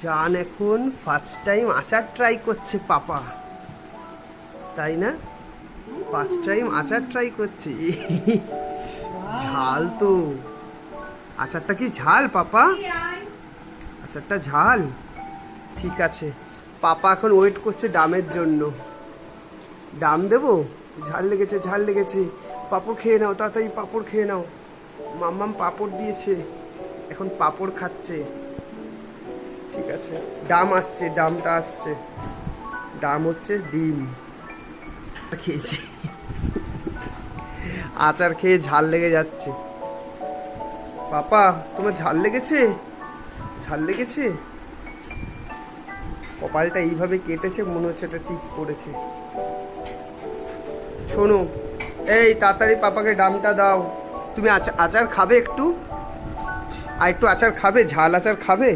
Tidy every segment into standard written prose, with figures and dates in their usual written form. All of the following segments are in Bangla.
জান এখন ফার্স্ট টাইম আচার ট্রাই করছে পাপা, তাই না? ফার্স্ট টাইম আচার ট্রাই করছে। ঝাল তো, আচারটা কি ঝাল পাপা? আচারটা ঝাল, ঠিক আছে। পাপা এখন ওয়েট করছে ডামের জন্য। ডাম দেবো? ঝাল লেগেছে, ঝাল লেগেছে। পাঁপড় খেয়ে নাও, তাড়াতাড়ি পাঁপড় খেয়ে নাও। মাম্মাম পাঁপড় দিয়েছে, এখন পাঁপড় খাচ্ছে। ঠিক আছে, ডাম আসছে, ডামটা আসছে। ডাম হচ্ছে ডিম খেয়েছি। আচার খেয়ে ঝাল লেগে যাচ্ছে। পাপা তোমার ঝাল লেগেছে? ঝাল লেগেছে? কপালটা এইভাবে কেটেছে, মনে হচ্ছে এটা টিক পড়েছে। শোনো, এই তাড়াতাড়ি পাপাকে ডামটা দাও। তুমি আচার খাবে একটু? আর একটু আচার খাবে? ঝাল আচার খাবে?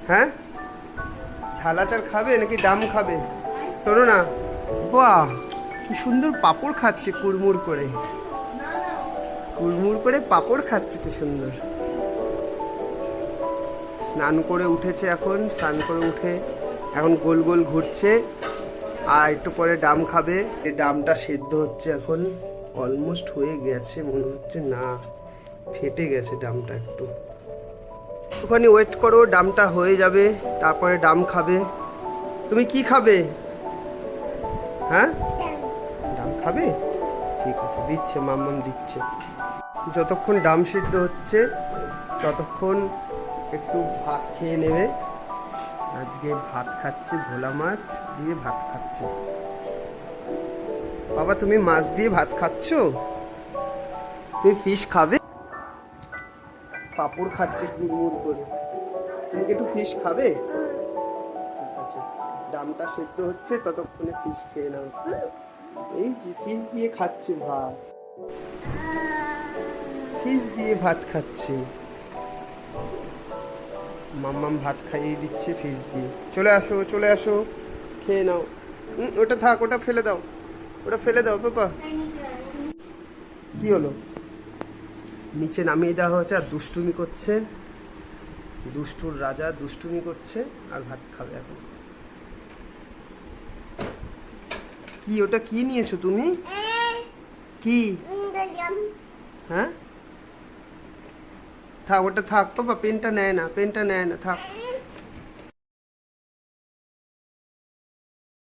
হ্যাঁ, ঝাল আচার খাবে নাকি ডাম খাবে? শোনো না, বাহ কি সুন্দর পাঁপড় খাচ্ছে, কুড়মুড় করে কুড়মুড় করে পাঁপড় খাচ্ছে, কি সুন্দর। স্নান করে উঠেছে, এখন স্নান করে উঠে এখন গোল গোল ঘুরছে। আর একটু পরে ডাম খাবে। এই ডামটা সেদ্ধ হচ্ছে এখন, অলমোস্ট হয়ে গেছে মনে হচ্ছে। না, ফেটে গেছে ডামটা একটু। ওখানে ওয়েট করো, ডামটা হয়ে যাবে, তারপরে ডাম খাবে। তুমি কি খাবে? হ্যাঁ, ডাম খাবে? ঠিক আছে, দিচ্ছে, মাম্মাম দিচ্ছে। যতক্ষণ ডাম সিদ্ধ হচ্ছে ততক্ষণ একটু ভাত খেয়ে নেবে। আজকে ভাত খাচ্ছে, ভোলা মাছ দিয়ে ভাত খাচ্ছে। বাবা তুমি মাছ দিয়ে ভাত খাচ্ছ? তুমি ফিশ খাবে? পাঁপড় খাচ্ছে কুড়মুড় করে। তুমি কি একটু ফিশ খাবে? ঠিক আছে, ডামটা সেদ্ধ হচ্ছে, ততক্ষণে ফিশ খেয়ে নাও। এই যে ফিশ দিয়ে খাচ্ছে ভাত, ফিশ দিয়ে ভাত খাচ্ছে। মাম্মাম ভাত খাইয়ে দিচ্ছে ফিশ দিয়ে। চলে আসো, চলে আসো, খেয়ে নাও। ওটা থাক, ওটা ফেলে দাও, ওটা ফেলে দাও পাপা। কি হলো? নিচে নামিয়ে দেওয়া হয়েছে আর দুষ্টুমি করছে। দুষ্টুর রাজা দুষ্টুমি করছে আর ভাত খাবে এখন। কি ওটা কি নিয়েছো তুমি? কি? হ্যাঁ, থাক, ওটা থাক পাপা, পেনটা নেয় না, পেনটা নেয় না, থাক।